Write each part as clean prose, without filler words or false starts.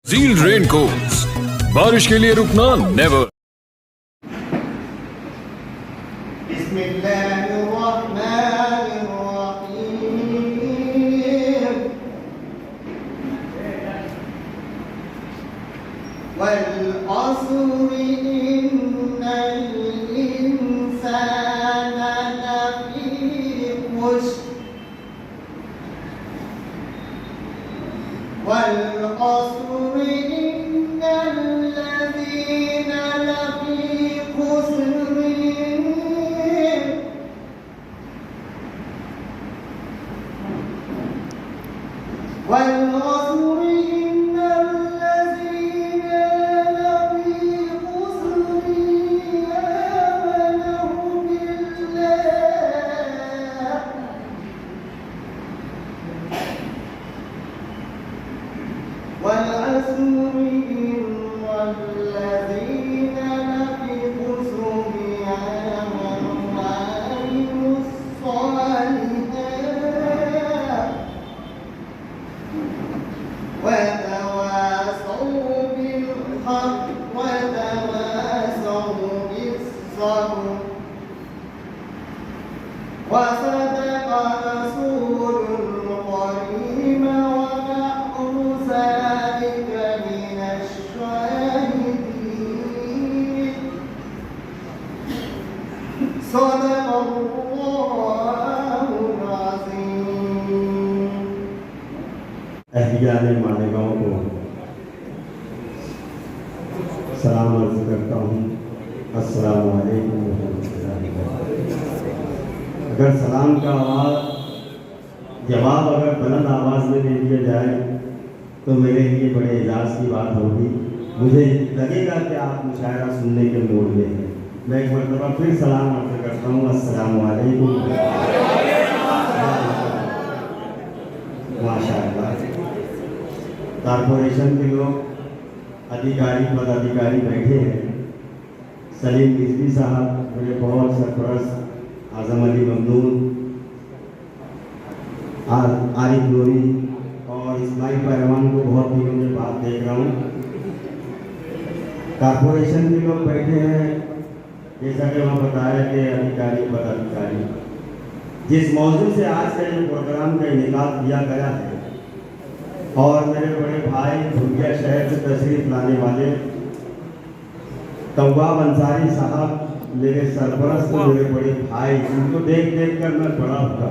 झील रेनकोट्स, बारिश के लिए रुकना नेवर। अहलियाने मालेगांव को सलाम अर्ज करता हूँ। अस्सलामु अलैकुम रहमतुल्लाहि व बरकातहू। अगर सलाम का जवाब अगर बुलंद आवाज़ में दे दिया जाए तो मेरे लिए बड़े एजाज़ की बात होगी। मुझे लगेगा कि आप मुशायरा सुनने के मूड में हैं। मैं एक मरतबा फिर सलाम अर्ज करता हूँ। अस्सलामु अलैकुम। माशाअल्लाह, कॉरपोरेशन के लोग अधिकारी पदाधिकारी बैठे हैं। सलीम रिजवी साहब, मेरे बहुत सरपरस्त आज़म अली ममनून, आरिफ नूरी और इस्माइल पहलवान को बहुत दिनों के बाद देख रहा हूँ। कॉरपोरेशन के लोग बैठे हैं, जैसा कि वहाँ बताया कि अधिकारी पदाधिकारी। जिस मौजूद से आज का ये प्रोग्राम का इनेकाद किया गया है और मेरे बड़े भाई धुलिया शहर से तशरीफ लाने वाले तव्वाब अंसारी साहब, मेरे सरपरस्त, मेरे बड़े भाई, जिनको देख देख कर मैं बड़ा हुआ,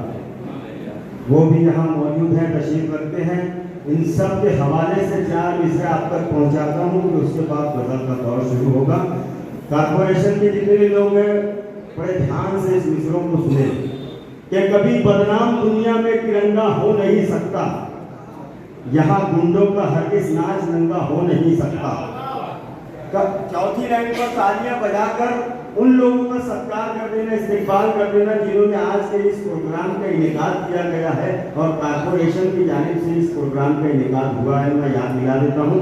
वो भी यहाँ मौजूद हैं, तशरीफ रखते हैं। इन सब के हवाले से 4 मिसरे आप तक पहुँचाता हूँ कि उसके बाद गज़ल का दौर शुरू होगा। कॉरपोरेशन के जितने भी लोग हैं बड़े ध्यान से इस मिसरों को सुने कि कभी बदनाम दुनिया में तिरंगा हो नहीं सकता, यहाँ गुंडों का हरगिज़ नाच नंगा हो नहीं सकता। चौथी लाइन पर तालियां बजाकर उन लोगों का सत्कार कर देना, इस्तेकबाल कर देना जिन्होंने आज के इस प्रोग्राम का इनेकाद किया गया है और कॉरपोरेशन की जानिब से इस प्रोग्राम का इनेकाद हुआ है। मैं याद दिला देता हूँ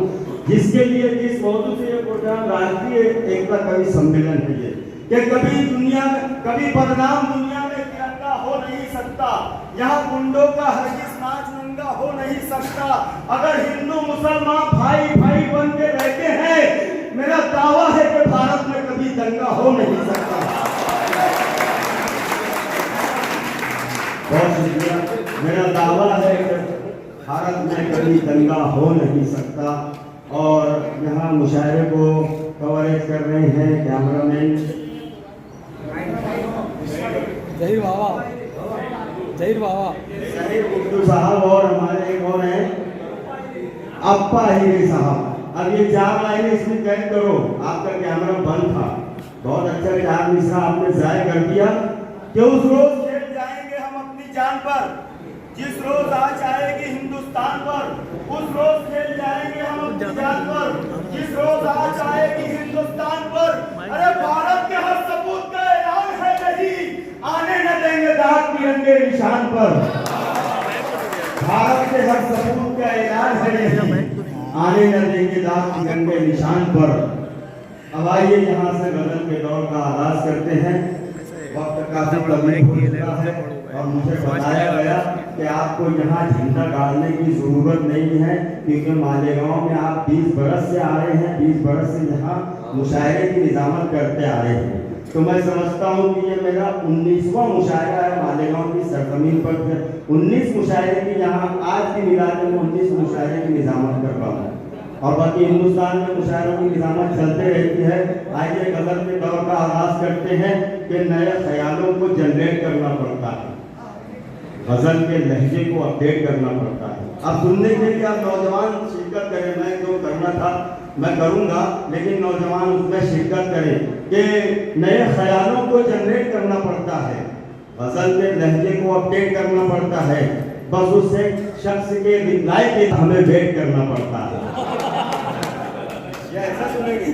जिसके लिए, जिस मौजू से ये प्रोग्राम राष्ट्रीय एकता कवि सम्मेलन है ये, कि कभी बदनाम दुनिया में तिरंगा हो नहीं सकता, यहाँ गुंडों का हरगिज़ नाच नंगा हो नहीं सकता। अगर हिंदू मुसलमान भाई भाई बन के रहते हैं, मेरा दावा है कि भारत में कभी दंगा हो नहीं सकता। बहुत शुक्रिया। मेरा दावा है कि भारत में कभी दंगा हो नहीं सकता। और यहाँ मुशायरे को कवरेज कर रहे हैं कैमरामैन जहीर बाबा गुड्डू साहब और हमारे एक और हैं अप्पा हीरे साहब। अब ये 4 लाइनें इसमें कैद करो, आपका कैमरा बंद था। बहुत अच्छा 4 मिसरा आपने जाय कर दिया कि उस रोज खेल जाएंगे हम अपनी जान पर, जिस रोज आज आएगी हिंदुस्तान पर, उस रोज खेल जाएंगे हम अपनी जान पर, जिस रोज आज आएगी हिंदुस्तान पर। अरे भारत के हर सपूत का ऐलान है नहीं, आने न देंगे दाग तिरंगे निशान पर। भारत के हर सपूत का ऐलान है नहीं, आने न देंगे दाग तिरंगे निशान पर। अब आइए यहाँ से गजल के दौर का आगाज करते हैं। वक्त काफी तकलीफ हो चुका है। और मुझे बताया गया कि आपको यहाँ झंडा गाड़ने की ज़रूरत नहीं है, क्योंकि मालेगांव में आप 20 बरस से आ रहे हैं, 20 बरस से यहाँ मुशायरे की निज़ामत करते आ रहे हैं। तो मैं समझता हूँ कि ये मेरा 19वां मुशायरा है मालेगांव की सरजमीन पर। 19 मुशायरे की यहाँ आज की मिलाद में 19 मुशायरे की निज़ामत कर रहा हूँ, और बाकी हिंदुस्तान में मुशायरों की निज़ामत चलते रहती है। आइए गज़ल के दौर का आगाज़ करते हैं कि नए ख्यालों को जनरेट करना पड़ता है, गज़ल के लहजे को अपडेट करना पड़ता है। अब सुनने के लिए आप नौजवान शिरकत करें, मैं जो करना था मैं करूँगा, लेकिन नौजवान उसमें शिरकत करें कि नए ख्यालों को जनरेट करना पड़ता है, गज़ल के लहजे को अपडेट करना पड़ता है। बस उस एक शख्स के रिप्लाई के हमें वेट करना पड़ता है। ऐसा सुनेंगे?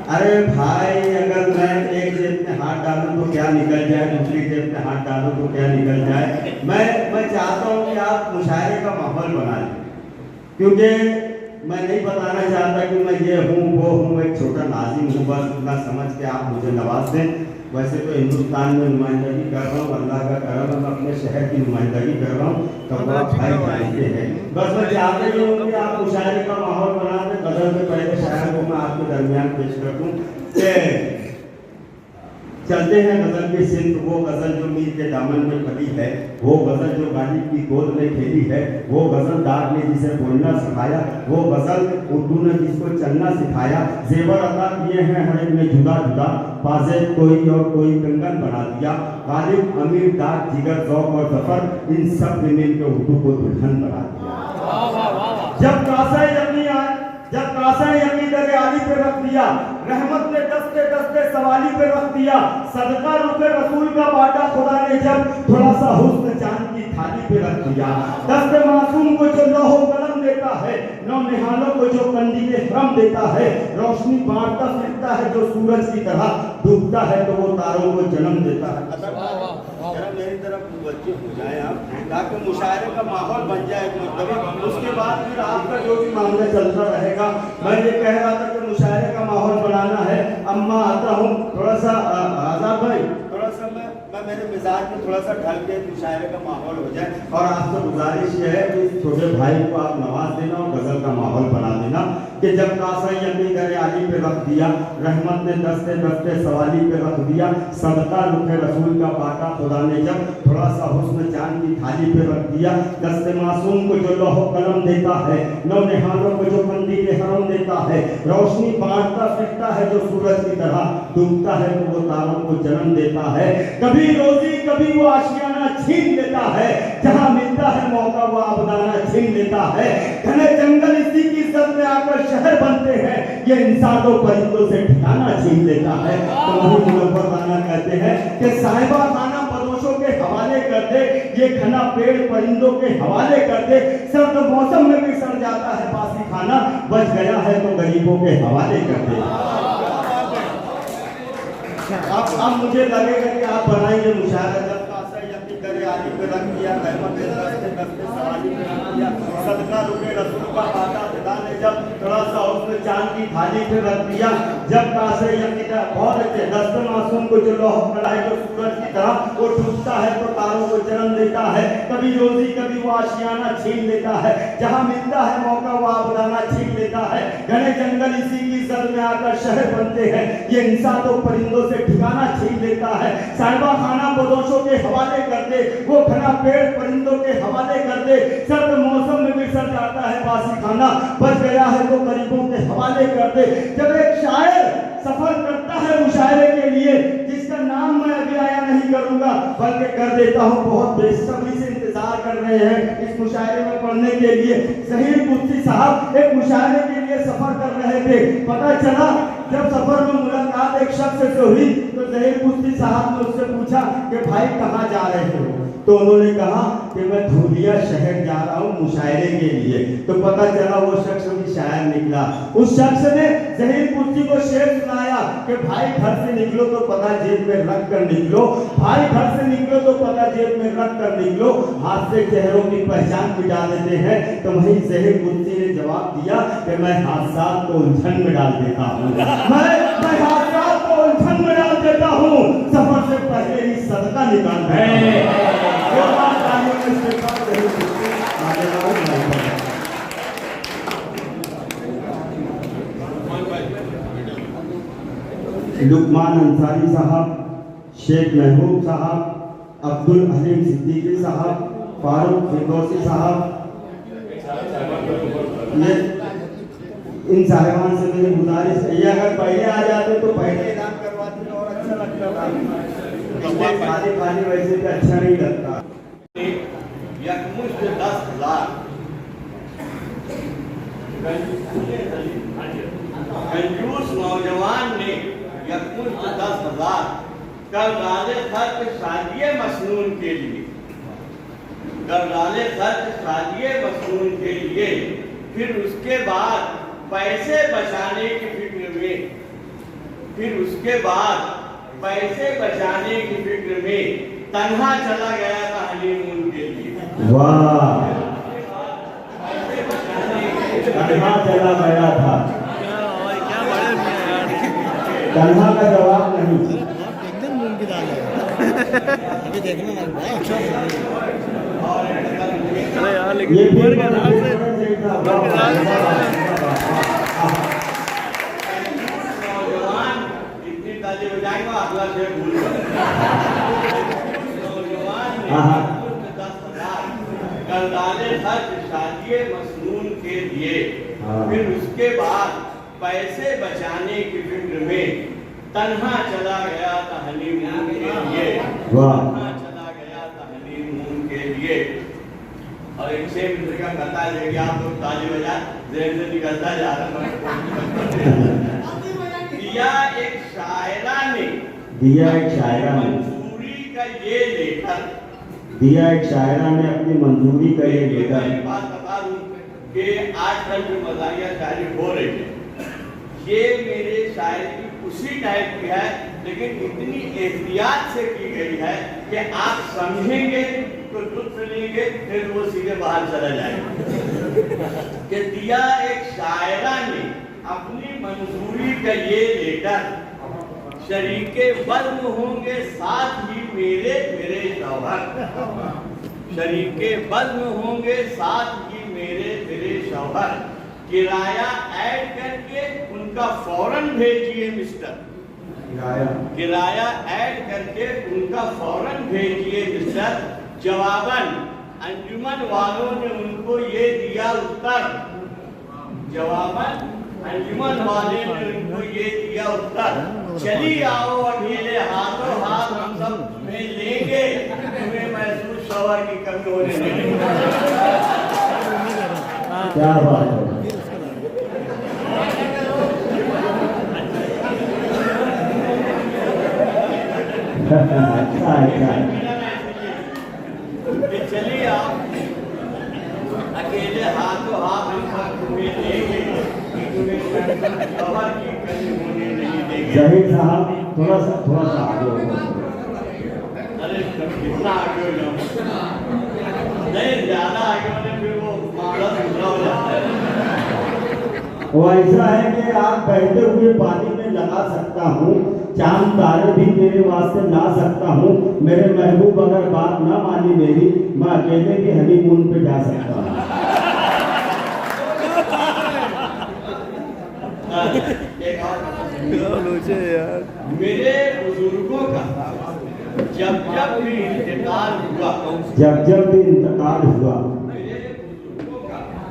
अरे भाई, अगर मैं एक जेब में हाथ डालूं तो क्या निकल जाए, दूसरी जेब में हाथ डालूं तो क्या निकल जाए। मैं चाहता हूं कि आप मुशायरे का माहौल बना लें, क्योंकि मैं नहीं बताना चाहता कि मैं ये हूँ वो हूँ, एक छोटा नाज़िम हूँ, बस उतना समझ के आप मुझे नवाज दें। वैसे तो हिंदुस्तान में नुमाइंदगी कर रहा हूँ, अल्लाह का करम है, मैं अपने शहर की नुमाइंदगी कर रहा हूँ, तब आप भाई जानते हैं। बस मैं चाहते ही हूँ कि आप मुशायरे का माहौल बना दें। गज़ल के पहले शायर को मैं आपके दरमियान पेश कर दूँ कि चलते हैं गज़ल की सिंध, वो गज़ल जो मीर के दामन में फली है, वो गज़ल जो गालिब की गोद में खेली है, वो गज़ल दाग ने जिसे बोलना सिखाया, वो गज़ल उर्दू ने जिसको चलना सिखाया। जेवर अता किए हैं हर एक ने जुदा जुदा, पाज़ेब कोई और कोई कंगन बना दिया। गालिब, अमीर, दाग, जिगर, ज़ौक़ और ज़फ़र, इन सब ने मिलकर उर्दू को दुल्हन बना दिया। जब कासा यकीन दरे आली पे रख दिया, रहमत ने दस्ते दस्ते सवाली पे रख दिया, सदका रुके रसूल का बाटा खुदा ने जब थोड़ा सा हुस्न चांद की थाली पे रख दिया। दस्ते मासूम को जो लौह कलम देता है, नौ निहालों को जो कंदीले हरम देता है, रोशनी बांटता फिरता है जो सूरज की तरह, डूबता है तो वो तारों को जन्म देता है। मेरी तरफ मुतवज्जो हो जाए आप, ताकि मुशायरे का माहौल बन जाए एक मरतबा। उसके बाद फिर आपका जो भी मामला चलता रहेगा। मैं ये कह रहा था कि मुशायरे का माहौल बनाना है। अम्मा आता हूँ थोड़ा सा आज़ाद भाई, थोड़ा सा मैं मेरे मिजाज में थोड़ा सा ढल के मुशायरे का माहौल हो जाए, और आपसे गुजारिश ये है कि छोटे भाई को आप नवाज देना और गज़ल का माहौल बना देना कि जब कासा यकीन दरे आली पे रख दिया, रहमत ने दस्ते दस्ते सवाली पे रख दिया, सदका रुखे रसूल का बाटा खुदा ने जब थोड़ा सा हुस्न चांद की थाली पे रख दिया। दस्ते मासूम को जो लौह कलम देता है, नौ निहालों को जो कंदीले हरम देता है, रोशनी बांटता फिरता है जो सूरज की तरह, डूबता है तो वो तारों को जन्म देता है। कभी रोजी कभी वो आशियाना छीन लेता है, जहाँ मिलता है मौका वो आबदाना छीन लेता है। घने जंगल इसी की इज्जत में आकर शहर बनते हैं, ये इंसानों परिंदों से ठिकाना छीन लेता है। तो वही मुनव्वर खाना कहते हैं कि साहिबा खाना बदोशों के हवाले कर दे, ये घना पेड़ परिंदों के हवाले कर दे, सर्द मौसम में भी सड़ जाता है बासी खाना, बच गया है तो गरीबों के हवाले कर दे। अब मुझे लगेगा कि आप बनाएंगे मुशायरा। जब कासा यकीन दरे आली पे रख दिया, रहमत ने दस्ते दस्ते सवाली पे रख दिया, सदका रुके रसूल का बाटा खुदा ने जब थोड़ा सा हुस्न चांद की थाली पे रख दिया। जब कासा यकीन बहुत अच्छे, दस्ते मासूम को जो लौह कढ़ाई जो सूरज की तरह, वो डूबता है तो तारों को जन्म देता है। कभी रोजी कभी वो आशियाना छीन लेता है, जहाँ मिलता है मौका वो आबदाना छीन लेता है। घने जंगल इसी की इज्जत में आकर शहर बनते हैं, ये इंसान तो परिंदों से ठिकाना छीन लेता है। साहिबा खाना बदोशों के हवाले कर दे, वो घना पेड़ परिंदों के हवाले कर दे, सर्द मौसम में भी सड़ जाता है बासी खाना, बच गया है तो गरीबों के हवाले कर दे। जब एक शायर सफर करता है मुशायरे के लिए, जिसका नाम मैं अभी आया नहीं करूंगा बल्कि कर देता हूँ, बहुत बेसब्री से इंतजार कर रहे हैं इस मुशायरे में पढ़ने के लिए। ज़हीर कुर्सी साहब एक मुशायरे के लिए सफर कर रहे थे। पता चला जब सफर में मुलाकात एक शख्स से हुई तो ज़हीर कुर्सी साहब ने उससे पूछा कि भाई कहाँ जा रहे हो? तो उन्होंने कहा कि मैं धूलिया शहर जा रहा हूँ मुशायरे के लिए। तो पता चला वो शख्स भी शायर निकला। उस शख्स ने ज़हीर कुर्सी को शेर सुनाया कि भाई घर से निकलो तो पता जेब में रख कर निकलो, भाई घर से निकलो तो पता जेब में रख कर निकलो, हाथ से चेहरों की पहचान मिटा देते हैं। तो वही ज़हीर कुर्सी ने जवाब दिया कि मैं हादसात को उलझन में डाल देता हूँ, मैं हादसात को उलझन में डाल देता हूँ। सफर से इस्तीफा निकाल देता हूं। जो बात तालियों में इस्तीफा नहीं देते, आगे वाले नहीं बढ़ते। लुकमान अंसारी साहब, शेख महबूब साहब, अब्दुल हलीम सिद्दीकी साहब, फारूक फिरदौसी साहब, ये इन साहिबान से मेरी गुजारिश है, ये अगर पहले आ जाते तो पहले ऐलान करवाते तो और अच्छा लगता था। इसलिए खाली खाली वैसे भी अच्छा नहीं लगता। यकमुश्त 10,000 कंजूस नौजवान ने यकमुश्त 10,000 कर डाले खर्च शादिये मसनून के लिए, कर डाले खर्च शादिये मसनून के लिए। फिर उसके बाद पैसे बचाने की फिक्र में, फिर उसके बाद पैसे बचाने की फिक्र में तन्हा चला गया था हनीमून के लिए। वाह, तन्हा चला गया था। तन्हा का जवाब नहीं। एकदम मूंग की दाल है। अभी देखना लगता है। अरे यार ये लेकिन भी ऊपर के नाम से नौजवान इतनी ताली बजाएंगे अगला से भूल नौजवान ने 10,000 कर डाले खर्च शादिये मसनून के लिए। फिर उसके बाद पैसे बचाने की फिक्र में तन्हा चला गया था हनीमून के लिए। तन्हा चला गया था हनीमून के लिए। और एक से मित्र का कहता है कि आप लोग ताली बजा, जेल से निकलता जा रहा है। दिया एक शायरा ने, दिया एक शायरा ने, मंजूरी का ये लेकर, दिया एक शायरा ने अपनी मंजूरी का ये लेकर। एक बात बता दूं कि आजकल जो मज़ाहिया शायरी हो रही है, ये मेरे शायरी उसी टाइप की है, लेकिन इतनी एहतियात से की गई है कि आप समझेंगे तो लुत्फ लेंगे, फिर वो सीधे बाहर चला जाएगा। कि दिया एक शायरा ने अपनी मंजूरी का ये लेकर, शरीके बज़्म होंगे साथ ही मेरे मेरे शौहर, शरीके बज़्म होंगे साथ ही मेरे मेरे शौहर, किराया ऐड करके उनका फौरन भेजिए मिस्टर, किराया ऐड करके उनका फौरन भेजिए मिस्टर। जवाबन अंजुमन वालों ने उनको ये दिया उत्तर, जवाबन अंजुमन वाले ने उनको ये दिया उत्तर, चली आओ अकेले हाथों हाथ हम सब में लेंगे, तुम्हें महसूस शौहर की कमी होने नहीं। क्या बात है। अच्छा अच्छा। चलिए आप अकेले हाथों हाथ हम सब तुम्हें लेंगे, तुम्हें शौहर की कमी होने नहीं देंगे। जहीर साहब थोड़ा सा आगे हो। अरे कितना आगे हो जाओ, नहीं ज्यादा आगे होने फिर वो मामला दूसरा हो जाता है। वो ऐसा है कि आप बहते हुए पानी में लगा सकता हूँ, चांद तारे भी तेरे वास्ते ला सकता हूँ, मेरे महबूब अगर बात ना मानी मेरी, मैं अकेले भी हनीमून पे जा सकता हूँ। एक और यार मेरे बुजुर्गों का जब जब भी इंतकाल हुआ, जब जब भी इंतकाल हुआ,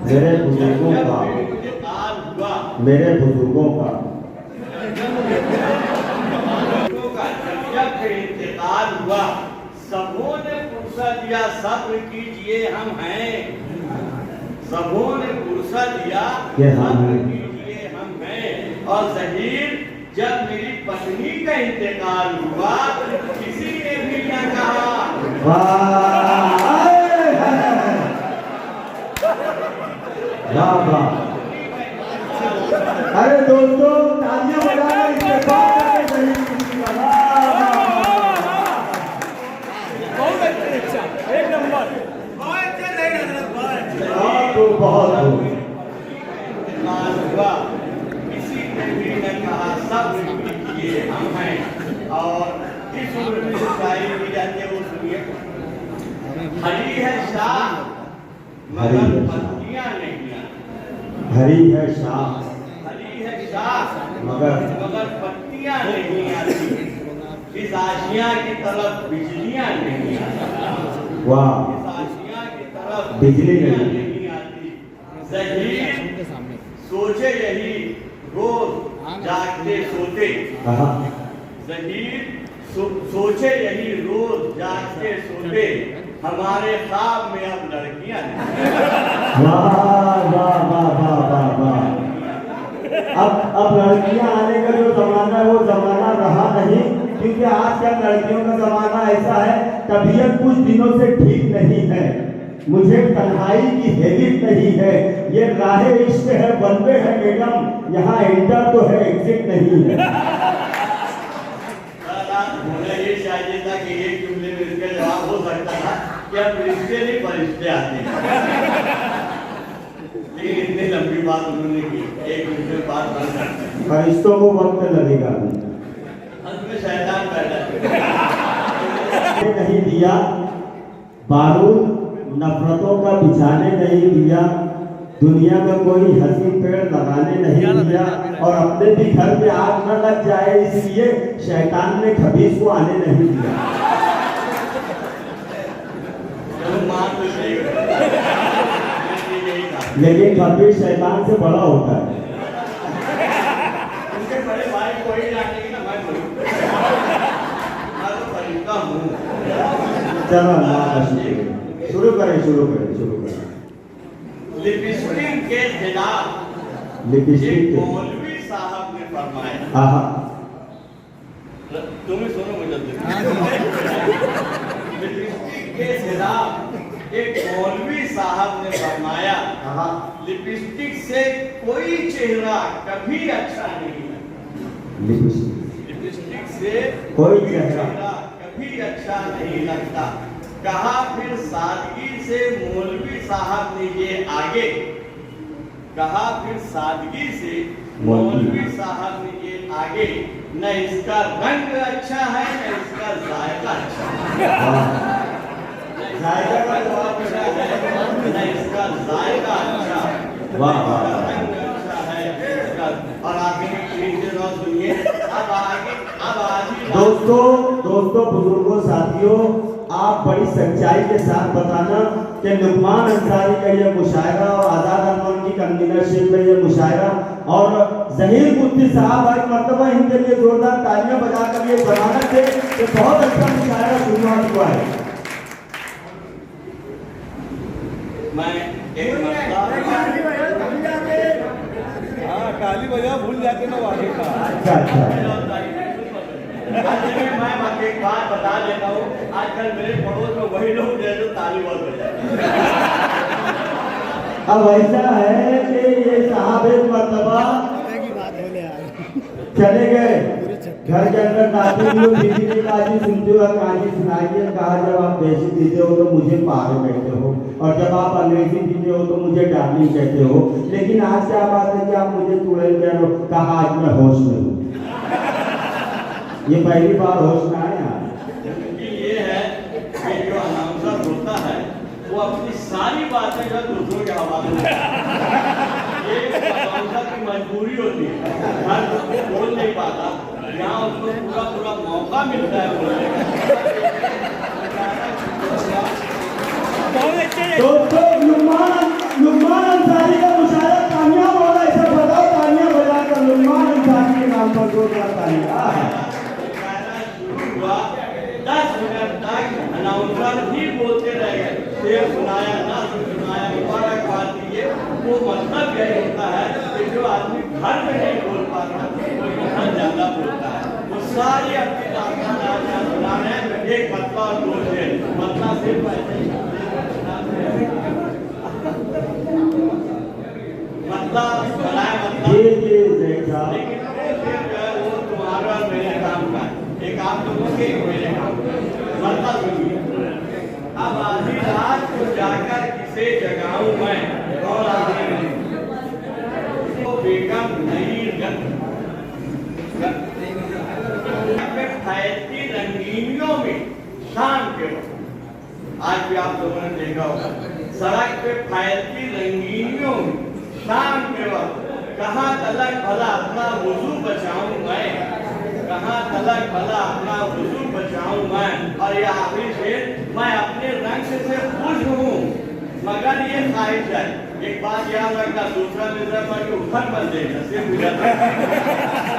मेरे बुजुर्गों का, इंतकाल हुआ, मेरे बुजुर्गों का, जब जब भी इंतकाल हुआ, सबों ने पुरसा दिया सब्र कीजिए हम हैं, सबों ने पुरसा दिया सब्र कीजिए हम हैं। और ज़हीर जब मेरी पत्नी का इंतकाल हुआ, किसी ने भी न कहा वाह। अरे दोस्तों तालियां बजाकर इस्तेमाल करके बहुत अच्छा, एक नंबर। बहुत हुआ, किसी ने भी न कहा सब्र कीजिए हम हैं। और इस उम्र में जो शायरी की जाती है वो सुनिए। हरी है शाह मगर पत्तियां नहीं आती। हरी है शाह हरी है शाह मगर पत्तियां नहीं आती। इस आशिया की तरफ बिजलियां नहीं आती। वाह, इस आशिया की तरफ बिजली बिजलियां नहीं। नहीं आती। ज़हीर सोचे यही रोज जागते सोते। ज़हीर सोचे यही रोज जागते सोते। हमारे ख्वाब में अब लड़कियां नहीं। वाह वाह वाह वाह वाह वाह। अब लड़कियां आने का जो जमाना है वो जमाना रहा नहीं, क्योंकि आज का लड़कियों का जमाना ऐसा है, तबीयत कुछ दिनों से ठीक नहीं है, मुझे तन्हाई की हैबिट नहीं है, ये राहे इश्क है बंदे है मैडम, यहाँ इंटर तो है एग्जिट नहीं है। ये चाहिए था कि एक जुमले में इसका जवाब हो सकता था कि अब रिश्ते नहीं फरिश्ते आते हैं। लेकिन इतनी लंबी बात उन्होंने की, एक जुमले में बात बन सकती है। फरिश्तों को वक्त लगेगा, अंत में शैतान पैदा नहीं दिया बारूद, नफरतों का बिछाने नहीं दिया, दुनिया में कोई हंसी पेड़ लगाने नहीं दिया, और अपने भी घर में आग न लग जाए इसलिए शैतान ने खबीस को आने नहीं दिया। लेकिन खबीस शैतान से बड़ा होता है। उनके बड़े भाई कोई जाने की ना, मैं तो फरिश्ता हूँ। चलो अल्लाह का शुक्र, शुरू करें। लिपस्टिक के खिलाफ लिपस्टिक एक के मौलवी साहब ने फरमाया। तुम्हें सुनो मुझे। लिपस्टिक के खिलाफ एक मौलवी साहब ने फरमाया, लिपस्टिक से कोई चेहरा कभी अच्छा नहीं लगता। लिपस्टिक से कोई चेहरा कभी अच्छा नहीं लगता। कहा फिर सादगी से मौलवी साहब ने ये आगे, कहा फिर सादगी से मौलवी साहब ने ये आगे, न इसका रंग अच्छा है न इसका जायका अच्छा है। जायका का जवाब अच्छा है, न इसका जायका अच्छा, रंग अच्छा है इसका। और आगे सुनिए, अब आगे दोस्तों बुजुर्गों साथियों, आप बड़ी सच्चाई के साथ बताना कि लुकमान अंसारी का ये मुशायरा और आज़ाद अनवर की कन्वीनरशिप में ये मुशायरा और ज़हीर मुफ्ती साहब एक मरतबा इनके लिए जोरदार तालियां बजाकर ये जमानत थे कि बहुत अच्छा मुशायरा शुरुआत हुआ है। मैं काली बजा भूल जाते ना आगे का। मैं एक बात बता देता हूँ, आजकल मेरे पड़ोस में वही लोग जो ताली बहुत बजाते। अब ऐसा है कि ये साहब एक मरतबा चले गए घर के अंदर, दीदी की कहानी सुनते हो, कहानी सुनाइए। कहा जब आप देसी पीते हो तो मुझे पागल कहते हो, और जब आप अंग्रेजी पीते हो तो मुझे डार्लिंग कहते हो, लेकिन आज क्या बात है कि आप मुझे चुड़ैल कह रहे हो। कहा आज मैं होश में हूँ, ये पहली बार होश में आया। ये है कि जो अनाउंसर होता है वो अपनी सारी बातें जो दूसरों के हवाले में, ये अनाउंसर की मजबूरी होती है, हर कोई बोल नहीं पाता, यहाँ उसको पूरा मौका मिलता है बोलने का। दोस्तों लुकमान अंसारी का मुशायरा कामयाब होगा, ऐसा बताओ तालियां बजाकर लुकमान अंसारी के नाम पर जोरदार तालियां। 10 मिनट तक अनाउंसर ही बोलते रह गए, शेर सुनाया ना सुनाया। मुबारक बात ये वो मतलब यही होता है कि जो आदमी घर में नहीं बोल पाता वो यहाँ ज्यादा बोलता है। वो सारी अपनी दास्तान सुना रहे हैं, एक मतला और दो शेर, मतला सिर्फ ऐसे ही मतलब बनाया मतलब, लेकिन वो तुम्हारा और मेरे काम का, एक आप लोगों के मेरे काम मतलब सुनिए। अब आधी रात को जाकर किसे जगाऊं मैं, और आधी तो बेगम नहीं फैलती रंगी मालेगांव सड़क पे फैलती रंगीनियों शाम के वक्त कहाँ तलक भला अपना वजू बचाऊं मैं, कहाँ तलक भला अपना वजू बचाऊं मैं। और ये आखिरी शेर, मैं अपने रंग से खुश हूँ मगर ये ख्वाहिश है। एक बात याद रखना, दूसरा मित्र पर के ऊपर बन देगा सिर्फ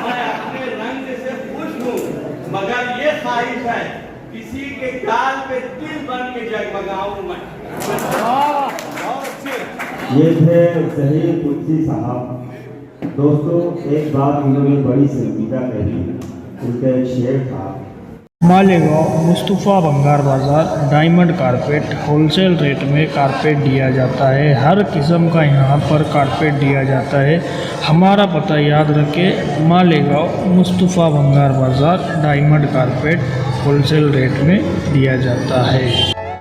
मैं अपने रंग से खुश हूँ मगर ये ख्वाहिश है किसी के गाल पे तिल बन के जगमगाऊं मैं। ये थे ज़हीर कुदसी साहब। दोस्तों, एक बात उन्होंने बड़ी संजीदा कही। उनका एक शेर था, मालेगांव मुस्तफ़ा भंगार बाज़ार डायमंड कारपेट होलसेल रेट में कारपेट दिया जाता है। हर किस्म का यहाँ पर कारपेट दिया जाता है। हमारा पता याद रखें, मालेगांव मुस्तफ़ा भंगार बाज़ार डायमंड कारपेट होलसेल रेट में दिया जाता है।